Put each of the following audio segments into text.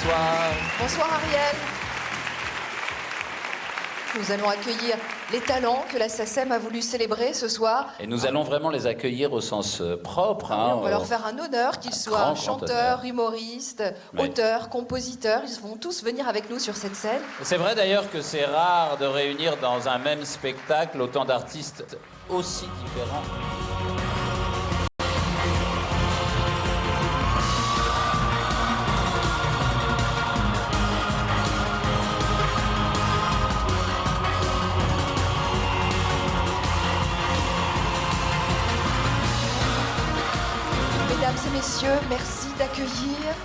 Bonsoir. Bonsoir Ariel. Nous allons accueillir les talents que la SACEM a voulu célébrer ce soir. Et nous allons vraiment les accueillir au sens propre. Hein, on va leur faire un honneur, qu'ils soient chanteurs, humoristes, auteurs, compositeurs. Ils vont tous venir avec nous sur cette scène. C'est vrai d'ailleurs que c'est rare de réunir dans un même spectacle autant d'artistes aussi différents. Mesdames et messieurs, merci d'accueillir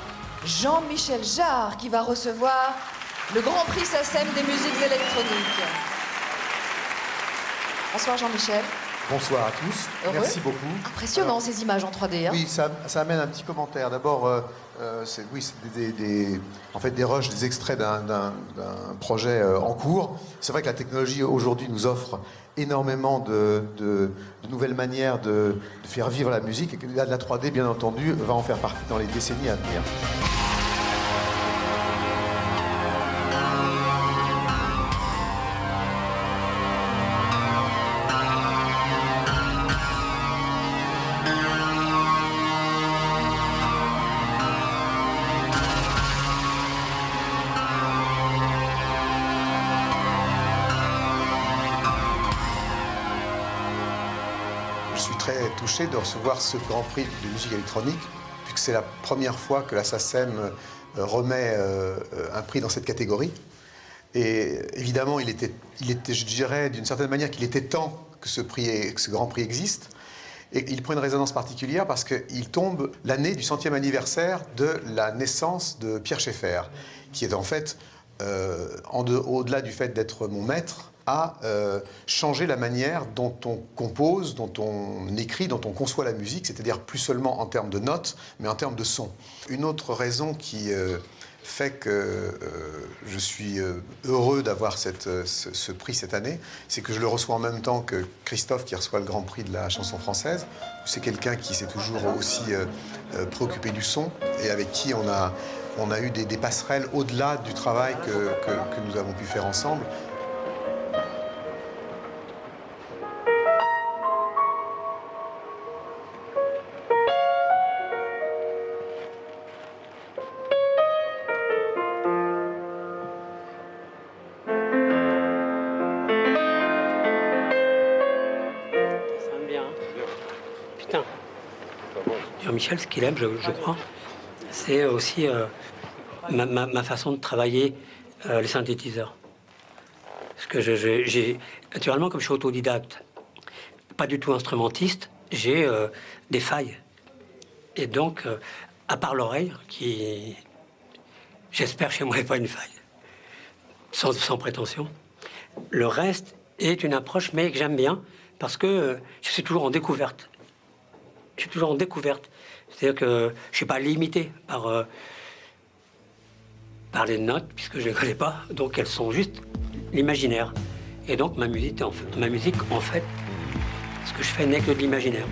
Jean-Michel Jarre qui va recevoir le Grand Prix SACEM des musiques électroniques. Bonsoir Jean-Michel. Bonsoir à tous. Heureux. Merci beaucoup. Impressionnant ces images en 3D. Hein. Oui, ça amène un petit commentaire. D'abord, c'est en fait des rushs, des extraits d'un projet en cours. C'est vrai que la technologie aujourd'hui nous offre énormément de nouvelles manières de faire vivre la musique et que la 3D, bien entendu, va en faire partie dans les décennies à venir. Je suis très touché de recevoir ce Grand Prix de musique électronique, puisque c'est la première fois que la SACEM remet un prix dans cette catégorie. Et évidemment, il était, je dirais, d'une certaine manière, qu'il était temps que ce Grand Prix existe. Et il prend une résonance particulière parce qu'il tombe l'année du 100e anniversaire de la naissance de Pierre Schaeffer, qui est en fait, au-delà du fait d'être mon maître, à changer la manière dont on compose, dont on écrit, dont on conçoit la musique, c'est-à-dire plus seulement en termes de notes, mais en termes de son. Une autre raison qui fait que je suis heureux d'avoir ce prix cette année, c'est que je le reçois en même temps que Christophe qui reçoit le Grand Prix de la chanson française. C'est quelqu'un qui s'est toujours aussi préoccupé du son et avec qui on a eu des passerelles au-delà du travail que nous avons pu faire ensemble. Jean-Michel, ce qu'il aime, je crois, c'est aussi ma façon de travailler les synthétiseurs. Parce que j'ai naturellement, comme je suis autodidacte, pas du tout instrumentiste, j'ai des failles. Et donc, à part l'oreille, qui, j'espère chez moi, n'est pas une faille, sans prétention, le reste est une approche, mais que j'aime bien, parce que je suis toujours en découverte. Je suis toujours en découverte. C'est-à-dire que je ne suis pas limité par les notes, puisque je ne les connais pas. Donc elles sont juste l'imaginaire. Et donc ma musique, en fait, ce que je fais n'est que de l'imaginaire.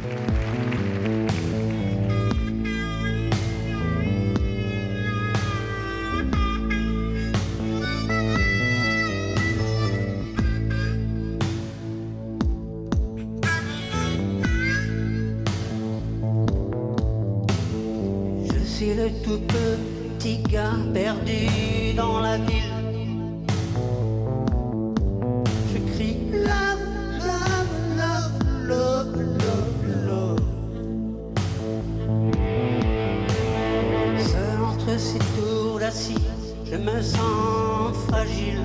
Le tout petit gars perdu dans la ville. Je crie love, love, love, love, love, love. Seul entre ces tours d'acier, je me sens fragile.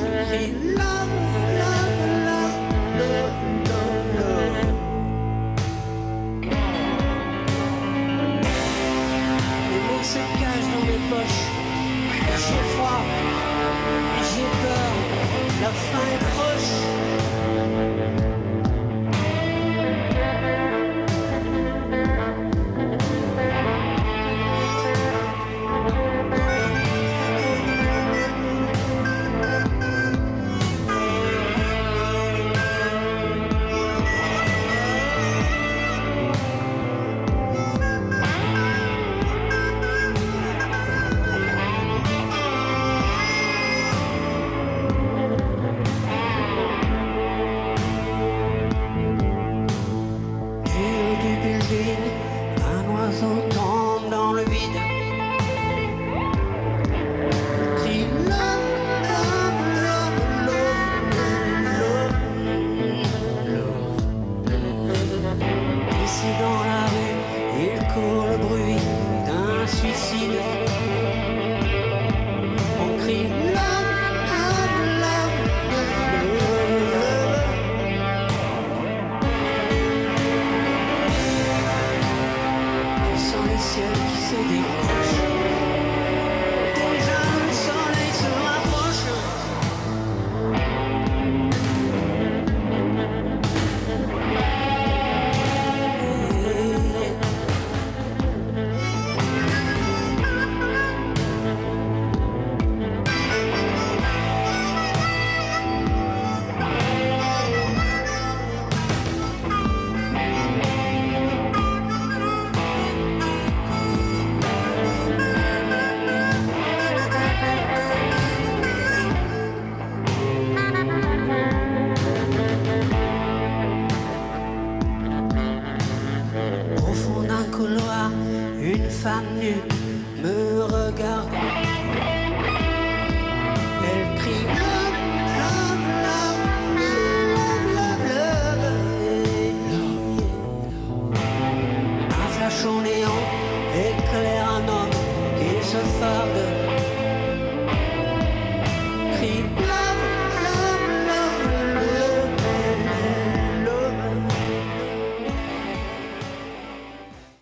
Je crie love, love, love, love, love, love. Se cache dans mes poches. J'ai froid, j'ai peur, la fin est proche. Si dans la rue il court le bruit d'un suicide, on crie love, love, love, love. Ce sont les cieux qui se décrochent. Déjà le soleil se rapproche. Au fond d'un couloir, une femme nue me regarde. Elle crie